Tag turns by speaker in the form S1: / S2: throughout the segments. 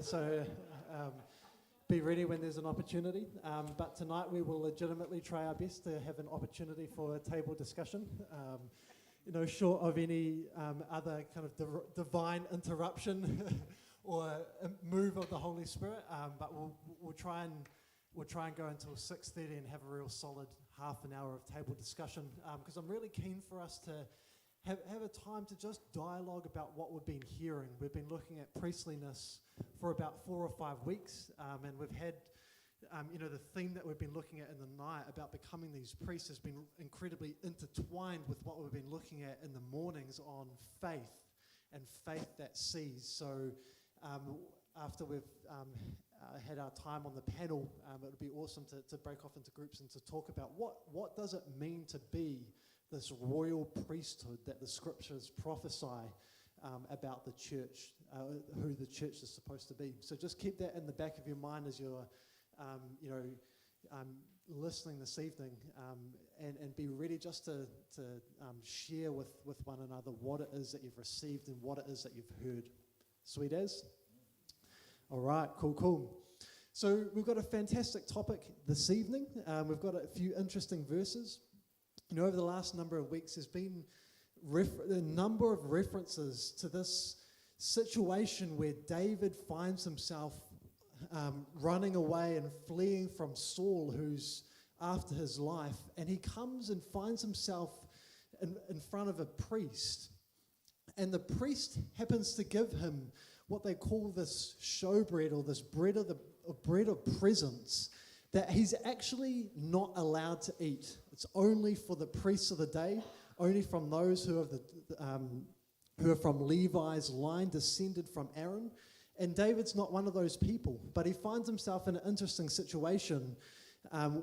S1: So be ready when there's an opportunity. But tonight we will legitimately try our best to have an opportunity for a table discussion. Short of any other kind of divine interruption or a move of the Holy Spirit. But we'll try and go until 6:30 and have a real solid half an hour of table discussion. Because I'm really keen for us to have a time to just dialogue about what we've been hearing. We've been looking at priestliness for about 4 or 5 weeks, and we've had, the theme that we've been looking at in the night about becoming these priests has been incredibly intertwined with what we've been looking at in the mornings on faith and faith that sees. So after we've had our time on the panel, it would be awesome to break off into groups and to talk about what does it mean to be this royal priesthood that the scriptures prophesy about the church, who the church is supposed to be. So just keep that in the back of your mind as you're, listening this evening, and be ready just to share with one another what it is that you've received and what it is that you've heard. Sweet as? All right, cool. So we've got a fantastic topic this evening. We've got a few interesting verses. Over the last number of weeks, there's been a number of references to this situation where David finds himself running away and fleeing from Saul, who's after his life, and he comes and finds himself in front of a priest, and the priest happens to give him what they call this showbread, or this bread of presence, that he's actually not allowed to eat. It's only for the priests of the day, only from those who are from Levi's line, descended from Aaron. And David's not one of those people, but he finds himself in an interesting situation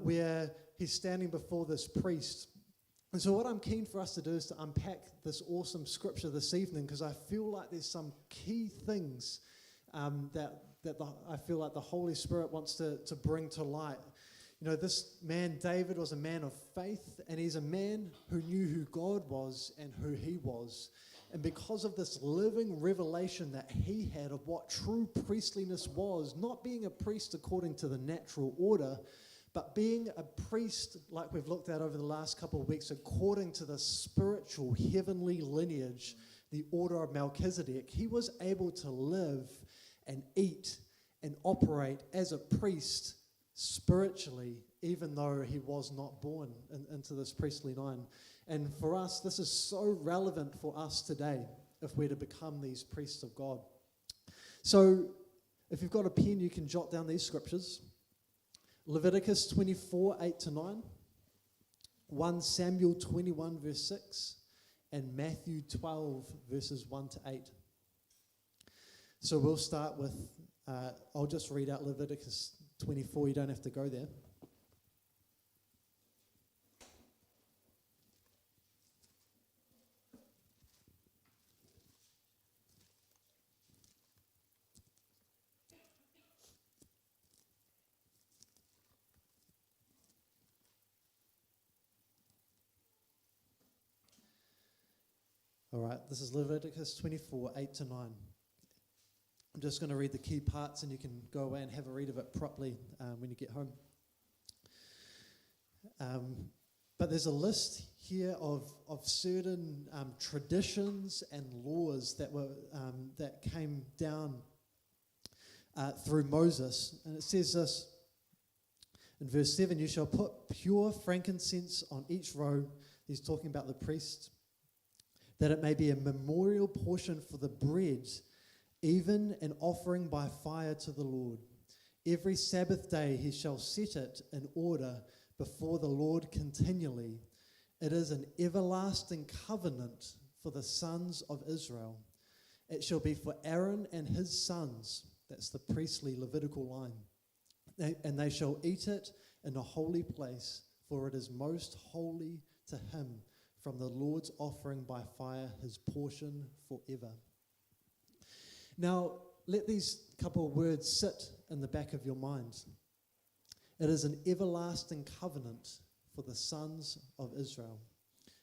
S1: where he's standing before this priest. And so what I'm keen for us to do is to unpack this awesome scripture this evening, because I feel like there's some key things I feel like the Holy Spirit wants to bring to light. This man, David, was a man of faith, and he's a man who knew who God was and who he was. And because of this living revelation that he had of what true priestliness was, not being a priest according to the natural order, but being a priest, like we've looked at over the last couple of weeks, according to the spiritual heavenly lineage, the order of Melchizedek, he was able to live and eat and operate as a priest spiritually, even though he was not born into this priestly line. And for us, this is so relevant for us today if we're to become these priests of God. So if you've got a pen, you can jot down these scriptures. Leviticus 24, 8-9, 1 Samuel 21, verse 6, and Matthew 12, verses 1-8. So we'll start with, I'll just read out Leviticus 24, you don't have to go there. All right, this is Leviticus 24, 8-9. I'm just going to read the key parts, and you can go away and have a read of it properly when you get home. But there's a list here of certain traditions and laws that came down through Moses. And it says this in verse 7, you shall put pure frankincense on each row. He's talking about the priests, that it may be a memorial portion for the bread, even an offering by fire to the Lord. Every Sabbath day he shall set it in order before the Lord continually. It is an everlasting covenant for the sons of Israel. It shall be for Aaron and his sons, that's the priestly Levitical line, and they shall eat it in a holy place, for it is most holy to him. From the Lord's offering by fire, his portion forever. Now, let these couple of words sit in the back of your minds. It is an everlasting covenant for the sons of Israel.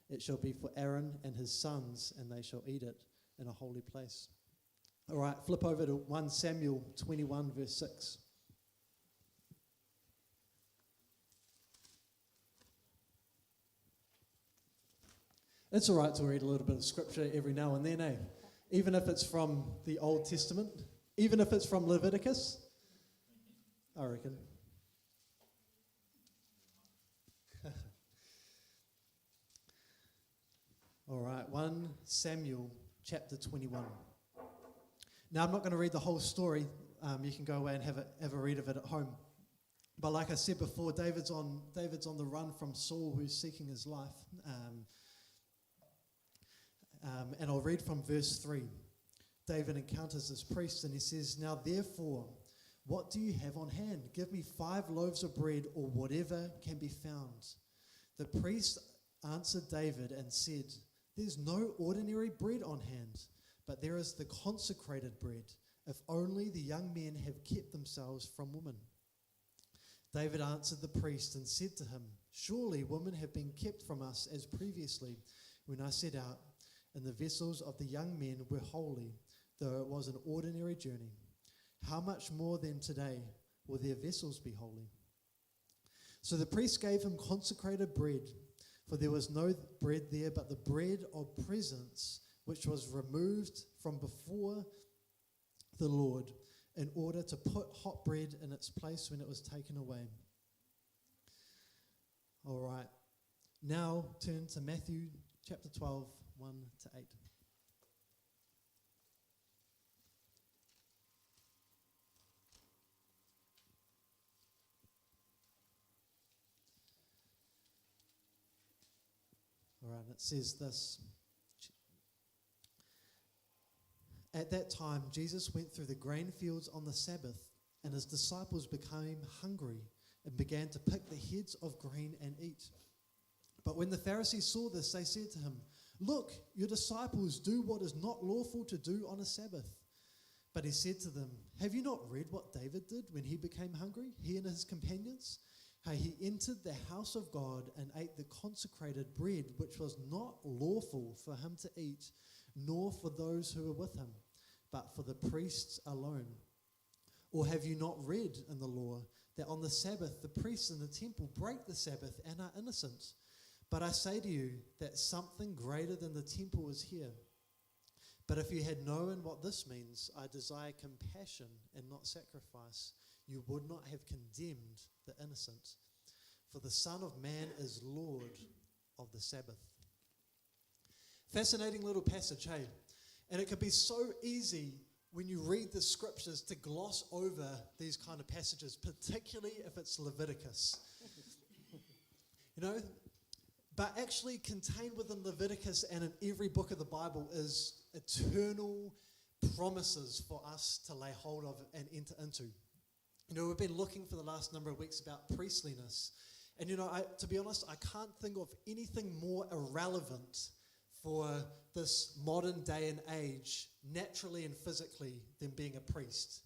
S1: It shall be for Aaron and his sons, and they shall eat it in a holy place. All right, flip over to 1 Samuel 21, verse 6. It's all right to read a little bit of scripture every now and then, eh? Even if it's from the Old Testament, even if it's from Leviticus, I reckon. All right, 1 Samuel chapter 21. Now, I'm not going to read the whole story. You can go away and have a read of it at home. But like I said before, David's on the run from Saul, who's seeking his life. And I'll read from verse 3. David encounters this priest, and he says, "Now therefore, what do you have on hand? Give me 5 loaves of bread, or whatever can be found." The priest answered David and said, "There's no ordinary bread on hand, but there is the consecrated bread, if only the young men have kept themselves from women." David answered the priest and said to him, "Surely women have been kept from us as previously when I set out, and the vessels of the young men were holy, though it was an ordinary journey. How much more then today will their vessels be holy?" So the priest gave him consecrated bread, for there was no bread there but the bread of presence, which was removed from before the Lord, in order to put hot bread in its place when it was taken away. All right, now turn to Matthew chapter 12, 1 to 8. All right, it says this. At that time, Jesus went through the grain fields on the Sabbath, and his disciples became hungry and began to pick the heads of grain and eat. But when the Pharisees saw this, they said to him, "Look, your disciples do what is not lawful to do on a Sabbath." But he said to them, "Have you not read what David did when he became hungry, he and his companions? How he entered the house of God and ate the consecrated bread, which was not lawful for him to eat, nor for those who were with him, but for the priests alone. Or have you not read in the law that on the Sabbath the priests in the temple break the Sabbath and are innocent? But I say to you that something greater than the temple is here. But if you had known what this means, I desire compassion and not sacrifice, you would not have condemned the innocent. For the Son of Man is Lord of the Sabbath." Fascinating little passage, hey? And it can be so easy when you read the scriptures to gloss over these kind of passages, particularly if it's Leviticus. You know, but actually contained within Leviticus and in every book of the Bible is eternal promises for us to lay hold of and enter into. You know, we've been looking for the last number of weeks about priestliness. And, you know, to be honest, I can't think of anything more irrelevant for this modern day and age, naturally and physically, than being a priest.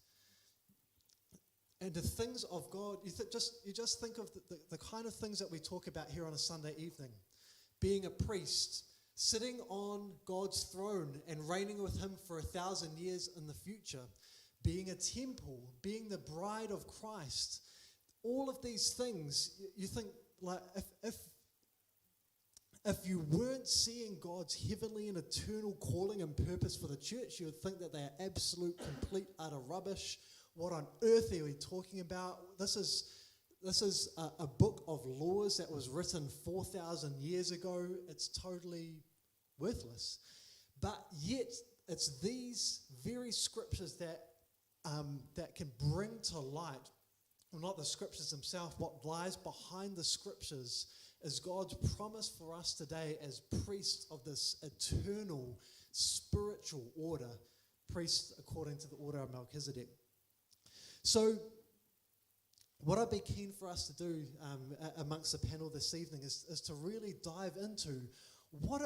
S1: And the things of God, you just think of the kind of things that we talk about here on a Sunday evening. Being a priest, sitting on God's throne and reigning with him for 1,000 years in the future. Being a temple, being the bride of Christ. All of these things, you think, like, if you weren't seeing God's heavenly and eternal calling and purpose for the church, you would think that they are absolute, complete, utter rubbish. What on earth are we talking about? This is a book of laws that was written 4,000 years ago. It's totally worthless. But yet, it's these very scriptures that can bring to light, well, not the scriptures themselves, what lies behind the scriptures is God's promise for us today as priests of this eternal spiritual order, priests according to the order of Melchizedek. So what I'd be keen for us to do amongst the panel this evening is to really dive into what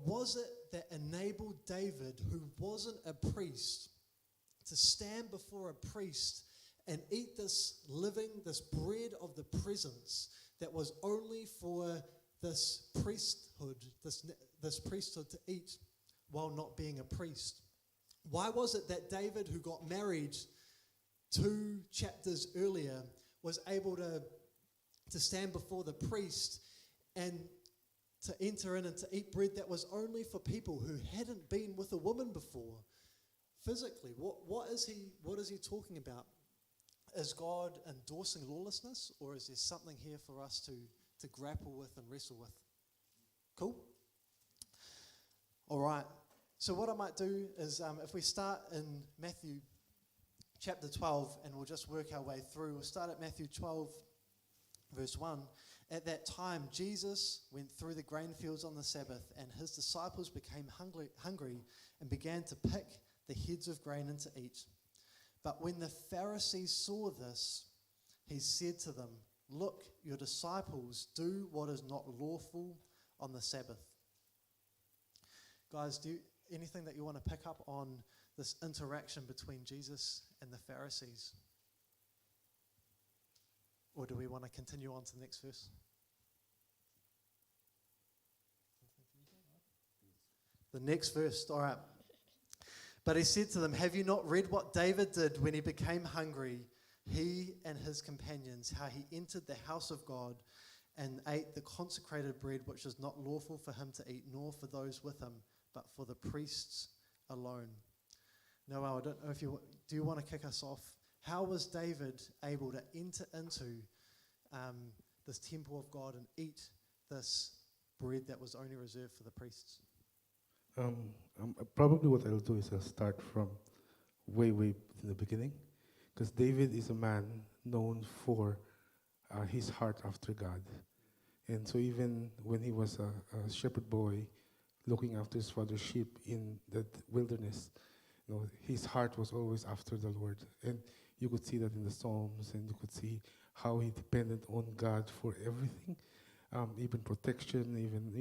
S1: was it that enabled David, who wasn't a priest, to stand before a priest and eat this bread of the presence that was only for this priesthood to eat while not being a priest. Why was it that David, who got married 2 chapters earlier, was able to stand before the priest and to enter in and to eat bread that was only for people who hadn't been with a woman before? Physically, what is he talking about? Is God endorsing lawlessness, or is there something here for us to grapple with and wrestle with? Cool? All right. So what I might do is, if we start in Matthew chapter 12, and we'll just work our way through. We'll start at Matthew 12, verse 1. At that time, Jesus went through the grain fields on the Sabbath, and his disciples became hungry and began to pick the heads of grain and to eat. But when the Pharisees saw this, he said to them, "Look, your disciples do what is not lawful on the Sabbath." Guys, anything that you want to pick up on this interaction between Jesus and the Pharisees? Or do we want to continue on to the next verse? The next verse, all right. But he said to them, "Have you not read what David did when he became hungry, he and his companions, how he entered the house of God and ate the consecrated bread which is not lawful for him to eat, nor for those with him, but for the priests alone?" Noel, I don't know if do you want to kick us off? How was David able to enter into this temple of God and eat this bread that was only reserved for the priests?
S2: Probably what I'll do is I'll start from way in the beginning, because David is a man known for his heart after God. And so even when he was a shepherd boy looking after his father's sheep in the wilderness, his heart was always after the Lord. And you could see that in the Psalms, and you could see how he depended on God for everything, even protection, even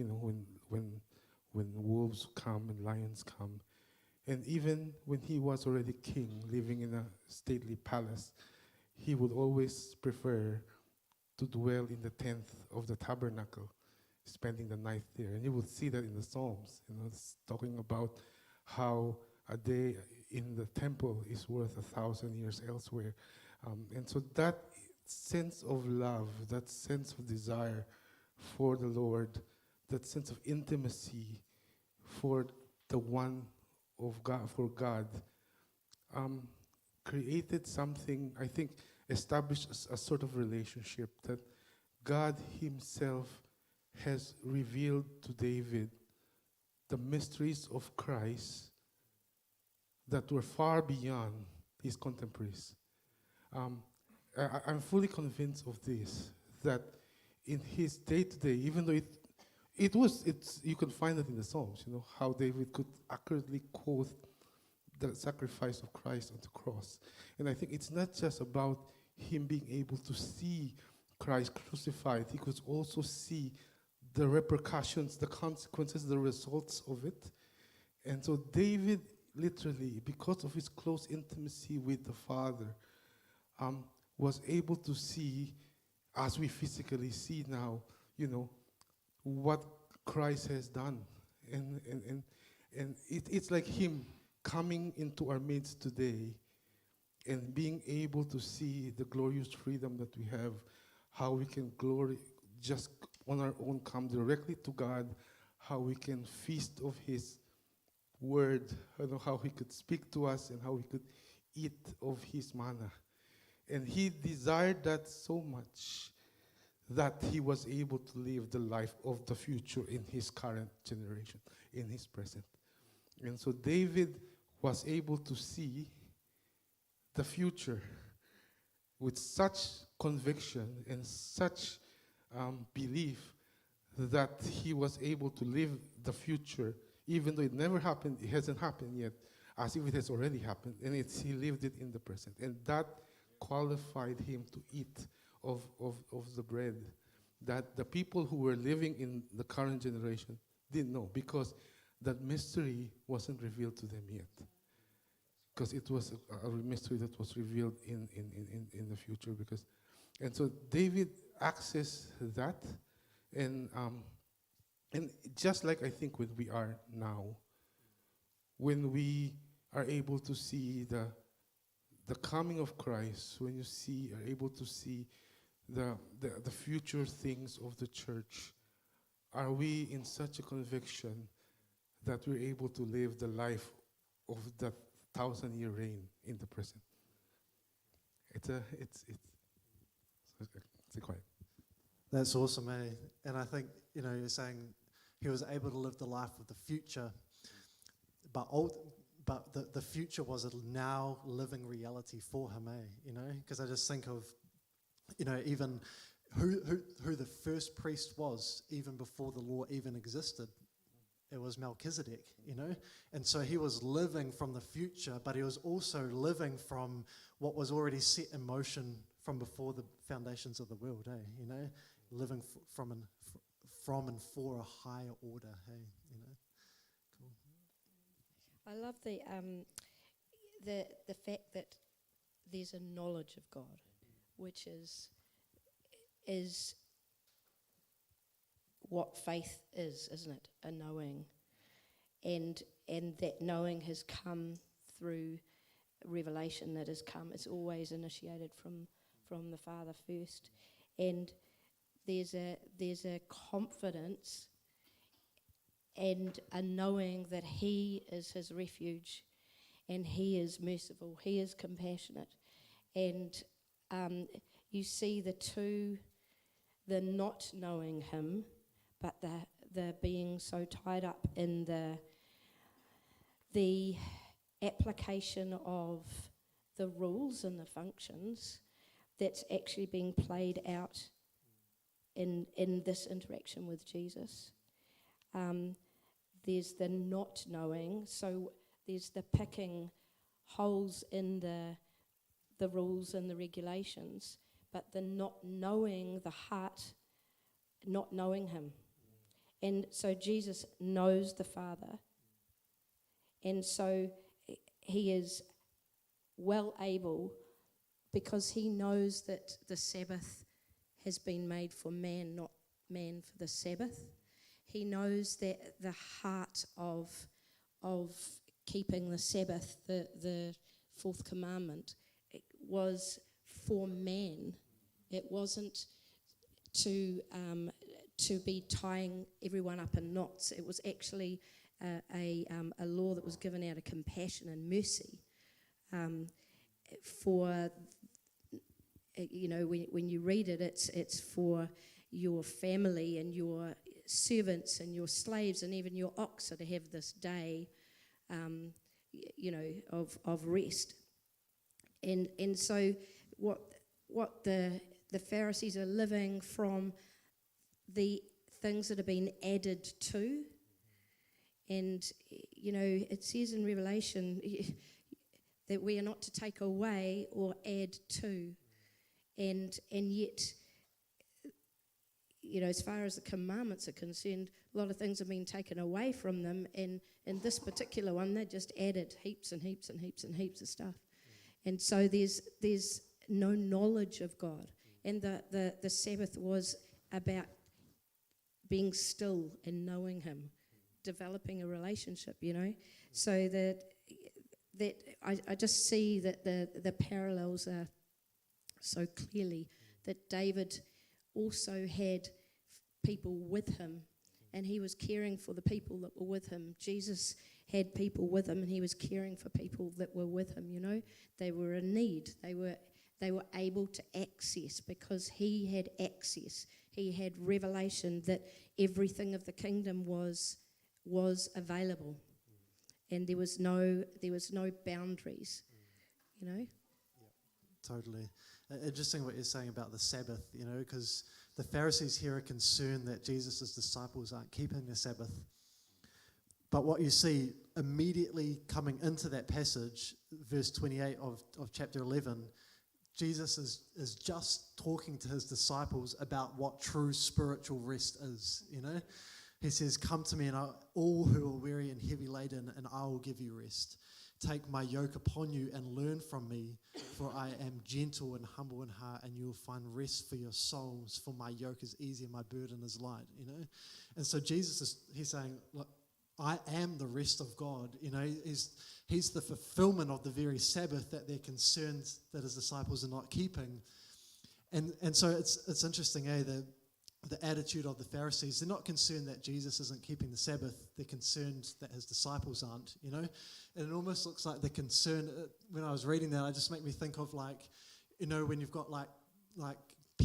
S2: when wolves come and lions come. And even when he was already king, living in a stately palace, he would always prefer to dwell in the tent of the tabernacle, spending the night there. And you would see that in the Psalms, it's talking about how a day in the temple is worth 1,000 years elsewhere. And so that sense of love, that sense of desire for the Lord, that sense of intimacy for the one of God, for God, created something, I think, established a sort of relationship that God himself has revealed to David the mysteries of Christ that were far beyond his contemporaries. I'm fully convinced of this, that in his day-to-day, even though you can find it in the Psalms, how David could accurately quote the sacrifice of Christ on the cross. And I think it's not just about him being able to see Christ crucified. He could also see the repercussions, the consequences, the results of it. And so David, literally, because of his close intimacy with the Father, was able to see, as we physically see now, what Christ has done. And it's like him coming into our midst today and being able to see the glorious freedom that we have, how we can just on our own come directly to God, how we can feast of his word, how he could speak to us and how we could eat of his manna. And he desired that so much that he was able to live the life of the future in his current generation, in his present. And so David was able to see the future with such conviction and such belief that he was able to live the future, even though it never happened, it hasn't happened yet, as if it has already happened, and he lived it in the present. And that qualified him to eat of the bread that the people who were living in the current generation didn't know, because that mystery wasn't revealed to them yet. Because it was a mystery that was revealed in the future. And so David accessed that, and just like I think when we are now, when we are able to see the coming of Christ, when you are able to see the future things of the church, are we in such a conviction that we're able to live the life of the 1,000-year reign in the present? It's quiet.
S1: That's awesome, eh? And I think, you're saying he was able to live the life of the future, but the future was a now living reality for him, eh? Because I just think of, even who the first priest was, even before the law even existed. It was Melchizedek, And so he was living from the future, but he was also living from what was already set in motion from before the foundations of the world, eh? Living from and for a higher order, hey? Cool.
S3: I love the fact that there's a knowledge of God, which is what faith is, isn't it? A knowing, and that knowing has come through revelation. That has come. It's always initiated from the Father first, and there's a confidence and a knowing that He is His refuge, and He is merciful. He is compassionate, and you see the not knowing Him, but the being so tied up in the application of the rules and the functions that's actually being played out in this interaction with Jesus. There's the not knowing, so there's the picking holes in the rules and the regulations, but the not knowing the heart, not knowing Him. And so Jesus knows the Father, and so He is well able, because He knows that the Sabbath has been made for man, not man for the Sabbath. He knows that the heart of keeping the Sabbath, the fourth commandment, it was for man. It wasn't to be tying everyone up in knots. It was actually a law that was given out of compassion and mercy for. When you read it, it's for your family and your servants and your slaves and even your ox are to have this day, of rest. And so what the Pharisees are living from the things that have been added to, and it says in Revelation that we are not to take away or add to. And yet, as far as the commandments are concerned, a lot of things have been taken away from them. And in this particular one, they just added heaps and heaps and heaps and heaps of stuff. And so there's no knowledge of God. And the Sabbath was about being still and knowing Him, developing a relationship, So that I just see that the parallels are so clearly, that David also had people with him, and he was caring for the people that were with him. Jesus had people with him, and he was caring for people that were with him. They were in need. They were able to access, because he had access. He had revelation that everything of the kingdom was available, and there was no boundaries.
S1: Totally. Interesting what you're saying about the Sabbath, because the Pharisees here are concerned that Jesus' disciples aren't keeping the Sabbath. But what you see immediately coming into that passage, verse 28 of chapter 11, Jesus is just talking to his disciples about what true spiritual rest is, He says, "Come to me, and all who are weary and heavy laden, and I will give you rest. Take my yoke upon you and learn from me, for I am gentle and humble in heart, and you will find rest for your souls, for my yoke is easy and my burden is light," And so Jesus he's saying, look, I am the rest of God. You know, he's the fulfillment of the very Sabbath that they're concerned that his disciples are not keeping. And so it's interesting, the attitude of the Pharisees. They're not concerned that Jesus isn't keeping the Sabbath. They're concerned that his disciples aren't, you know. And it almost looks like the concern, when I was reading that, it just made me think of, like, you know, when you've got like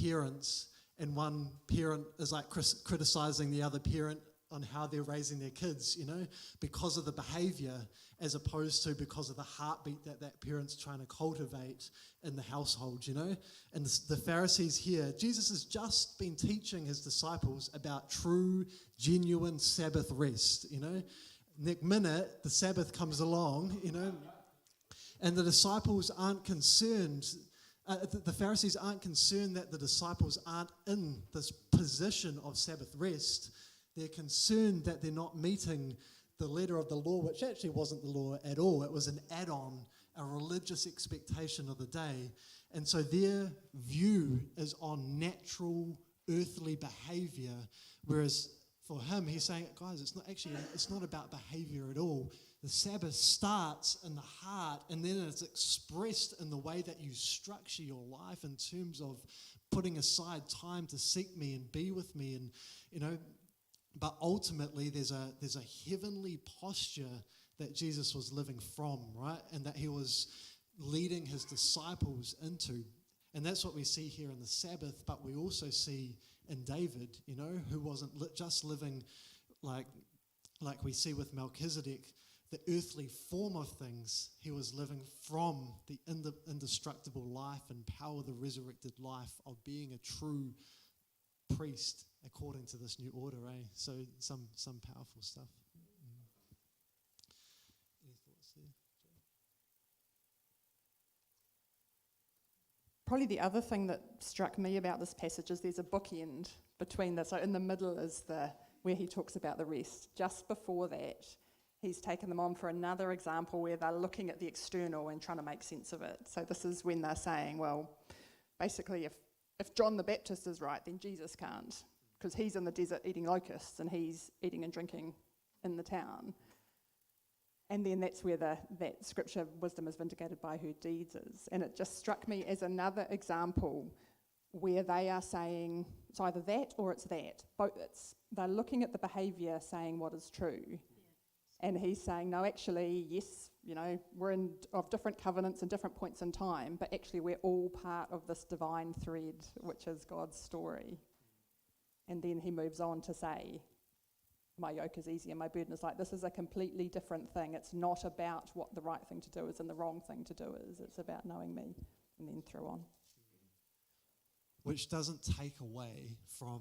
S1: parents, and one parent is like criticizing the other parent on how they're raising their kids, you know, because of the behavior, as opposed to because of the heartbeat that parent's trying to cultivate in the household, you know. And the Pharisees here, Jesus has just been teaching his disciples about true, genuine Sabbath rest, you know. Next minute, the Sabbath comes along, you know, and the disciples aren't concerned. The Pharisees aren't concerned that the disciples aren't in this position of Sabbath rest. They're concerned that they're not meeting the letter of the law, which actually wasn't the law at all. It was an add-on, a religious expectation of the day. And so their view is on natural, earthly behavior, whereas for him, he's saying, guys, it's not about behavior at all. The Sabbath starts in the heart, and then it's expressed in the way that you structure your life in terms of putting aside time to seek me and be with me, and, you know. But ultimately, there's a heavenly posture that Jesus was living from, right? And that he was leading his disciples into. And that's what we see here in the Sabbath, but we also see in David, you know, who wasn't just living like we see with Melchizedek, the earthly form of things. He was living from the indestructible life and power of the resurrected life of being a true priest according to this new order, So some powerful stuff. Any thoughts there?
S4: Probably the other thing that struck me about this passage is there's a bookend between this. So in the middle is where he talks about the rest. Just before that, he's taken them on for another example where they're looking at the external and trying to make sense of it. So this is when they're saying, well, basically if John the Baptist is right, then Jesus can't, because he's in the desert eating locusts and he's eating and drinking in the town. And then that's where that scripture, wisdom is vindicated by her deeds, is. And it just struck me as another example where they are saying it's either that or it's that. They're looking at the behaviour saying what is true. Yeah. And he's saying, no, actually, yes, you know, we're of different covenants and different points in time, but actually we're all part of this divine thread, which is God's story. And then he moves on to say, my yoke is easy and my burden is light. This is a completely different thing. It's not about what the right thing to do is and the wrong thing to do is. It's about knowing me, and then through on.
S1: Which doesn't take away from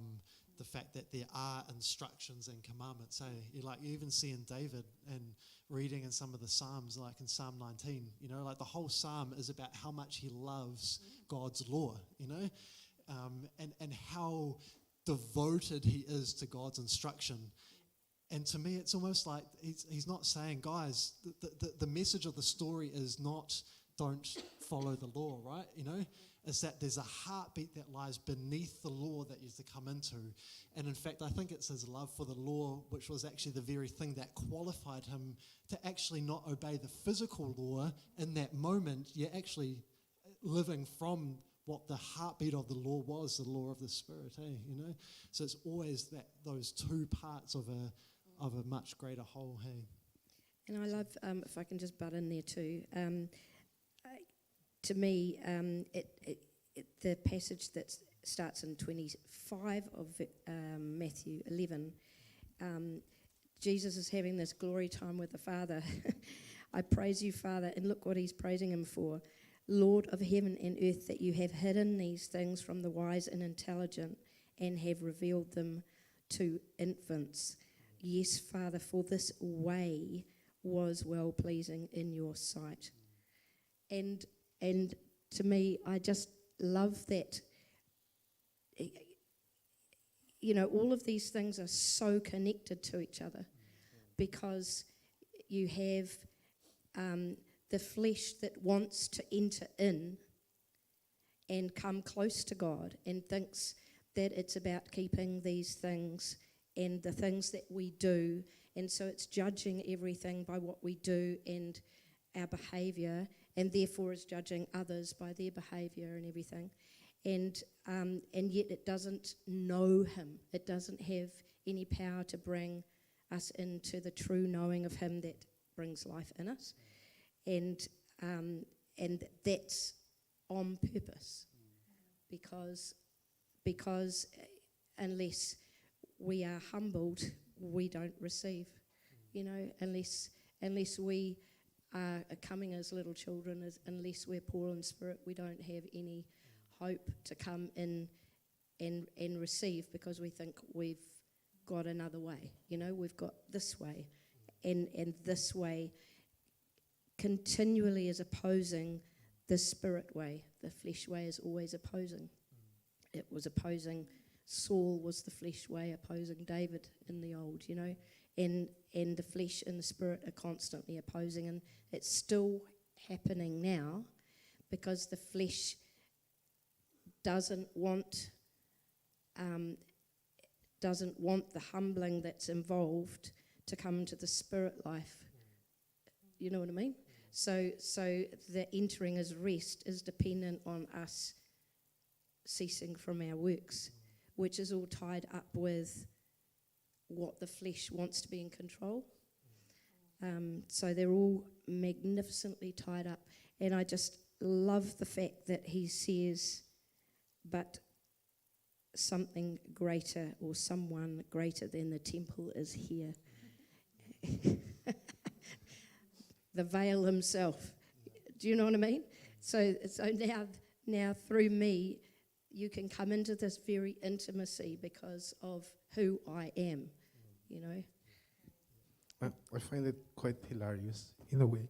S1: the fact that there are instructions and commandments. You even see in David and reading in some of the Psalms, like in Psalm 19, you know, like the whole Psalm is about how much he loves God's law, you know, and how devoted he is to God's instruction. And to me, it's almost like he's not saying, guys, the message of the story is not don't follow the law, right? You know, it's that there's a heartbeat that lies beneath the law that you're to come into. And in fact, I think it's his love for the law, which was actually the very thing that qualified him to actually not obey the physical law in that moment. You're actually living from what the heartbeat of the law was, the law of the Spirit, you know? So it's always those two parts of a much greater whole,
S3: And I love, if I can just butt in there too, to me, the passage that starts in 25 of Matthew 11, Jesus is having this glory time with the Father. I praise you, Father, and look what he's praising him for. Lord of heaven and earth, that you have hidden these things from the wise and intelligent and have revealed them to infants. Yes, Father, for this way was well-pleasing in your sight. And to me, I just love that, you know, all of these things are so connected to each other because you have the flesh that wants to enter in and come close to God and thinks that it's about keeping these things and the things that we do And so it's judging everything by what we do and our behaviour, and therefore is judging others by their behaviour and everything. And yet it doesn't know him. It doesn't have any power to bring us into the true knowing of him that brings life in us. And that's on purpose, because unless we are humbled, we don't receive. Unless we are coming as little children, unless we're poor in spirit, we don't have any hope to come in and receive, because we think we've got another way. We've got this way, and this way continually is opposing the spirit way. The flesh way is always opposing. It was opposing. Saul was the flesh way, opposing David in the old, and the flesh and the spirit are constantly opposing, and it's still happening now, because the flesh doesn't want the humbling that's involved to come into the spirit life. You know what I mean? So the entering as rest is dependent on us ceasing from our works, which is all tied up with what the flesh wants to be in control. So they're all magnificently tied up. And I just love the fact that he says, but something greater, or someone greater than the temple is here. The veil himself. Do you know what I mean? So now through me, you can come into this very intimacy because of who I am,
S2: I find it quite hilarious in a way.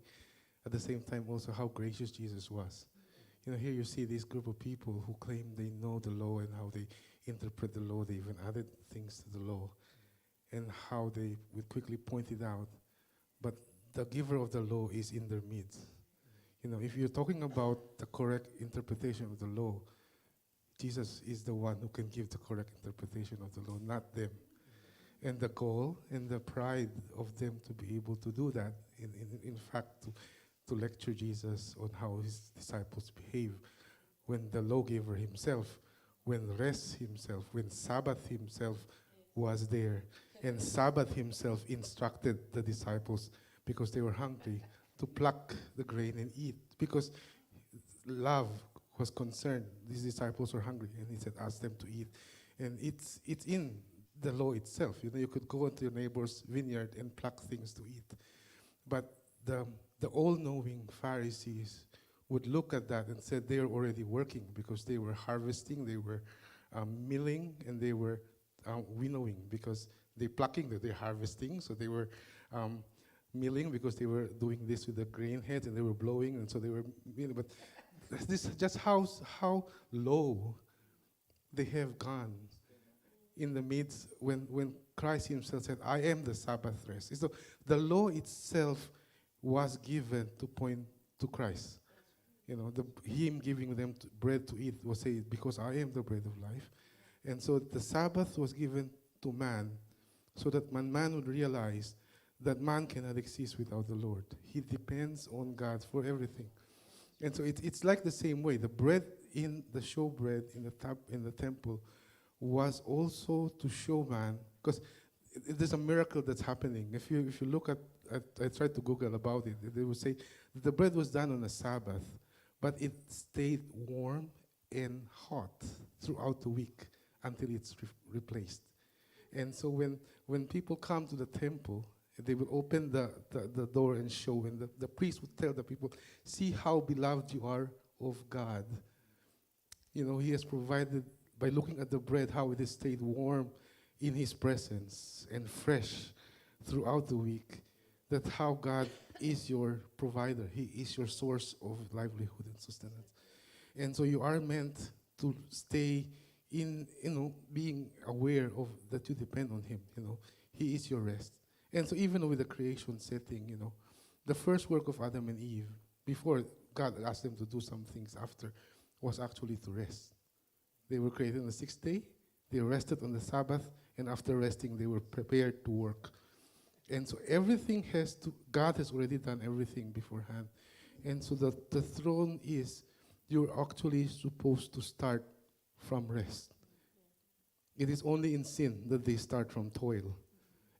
S2: At the same time, also how gracious Jesus was. Here you see this group of people who claim they know the law and how they interpret the law. They even added things to the law, and how they would quickly point it out. But the giver of the law is in their midst. If you're talking about the correct interpretation of the law, Jesus is the one who can give the correct interpretation of the law, not them. And the goal and the pride of them to be able to do that, in fact, to lecture Jesus on how his disciples behave, when the lawgiver himself, when rest himself, when Sabbath himself was there, and Sabbath himself instructed the disciples, because they were hungry, to pluck the grain and eat, because love was concerned. These disciples were hungry, and he said, ask them to eat. And it's in the law itself. You could go into your neighbor's vineyard and pluck things to eat. But the all-knowing Pharisees would look at that and said they are already working, because they were harvesting, they were milling, and they were winnowing, because they're plucking, they're harvesting, so they were milling, because they were doing this with the grain heads, and they were blowing, and so they were milling. But this is just how low they have gone in the midst when Christ himself said, I am the Sabbath rest. So the law itself was given to point to Christ. Him giving them bread to eat was said, because I am the bread of life. And so the Sabbath was given to man, so that man would realize that man cannot exist without the Lord. He depends on God for everything. And so it's like the same way. The bread in the showbread in the temple was also to show man, because there's a miracle that's happening. If you look at I tried to Google about it. They would say the bread was done on a Sabbath, but it stayed warm and hot throughout the week until it's replaced. And so when people come to the temple, they will open the door and show, and the priest would tell the people, see how beloved you are of God. He has provided, by looking at the bread, how it has stayed warm in his presence and fresh throughout the week, that how God is your provider. He is your source of livelihood and sustenance. And so you are meant to stay in, being aware of that you depend on him. He is your rest. And so even with the creation setting, the first work of Adam and Eve, before God asked them to do some things after, was actually to rest. They were created on the sixth day, they rested on the Sabbath, and after resting, they were prepared to work. And so everything God has already done everything beforehand. And so the throne is, you're actually supposed to start from rest. It is only in sin that they start from toil.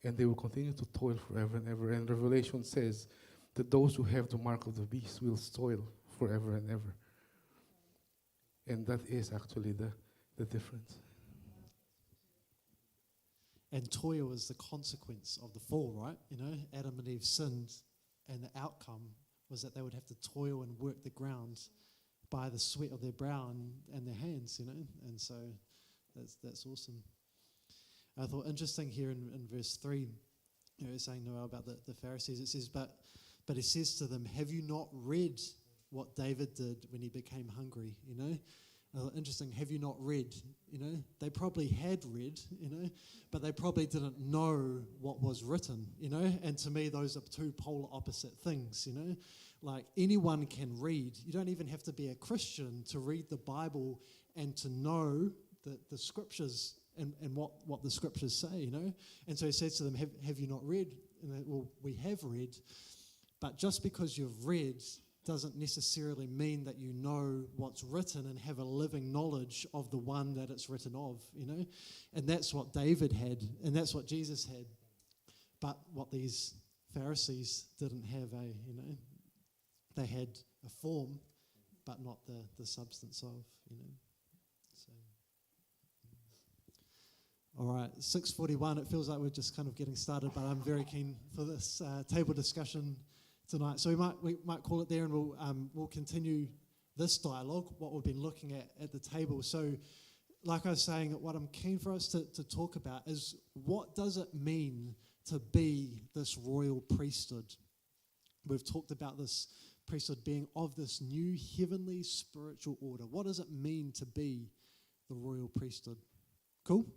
S2: And they will continue to toil forever and ever. And Revelation says that those who have the mark of the beast will toil forever and ever. And that is actually the difference.
S1: And toil is the consequence of the fall, right? You know, Adam and Eve sinned, and the outcome was that they would have to toil and work the ground by the sweat of their brow and their hands, you know. And so that's awesome. I thought interesting here in verse 3, you know, saying Noel about the Pharisees, it says, but he says to them, have you not read what David did when he became hungry, you know? Interesting, have you not read, you know? They probably had read, you know, but they probably didn't know what was written, you know? And to me, those are two polar opposite things, you know? Like, anyone can read. You don't even have to be a Christian to read the Bible and to know the scriptures and what the scriptures say, you know? And so he says to them, have you not read? And they, well, we have read, but just because you've read doesn't necessarily mean that you know what's written and have a living knowledge of the one that it's written of, you know? And that's what David had, and that's what Jesus had. But what these Pharisees didn't have, you know? They had a form, but not the substance of, you know? So, all right, 6:41, it feels like we're just kind of getting started, but I'm very keen for this table discussion tonight. So we might call it there, and we'll continue this dialogue, what we've been looking at the table. So, like I was saying, what I'm keen for us to talk about is, what does it mean to be this royal priesthood? We've talked about this priesthood being of this new heavenly spiritual order. What does it mean to be the royal priesthood? Cool?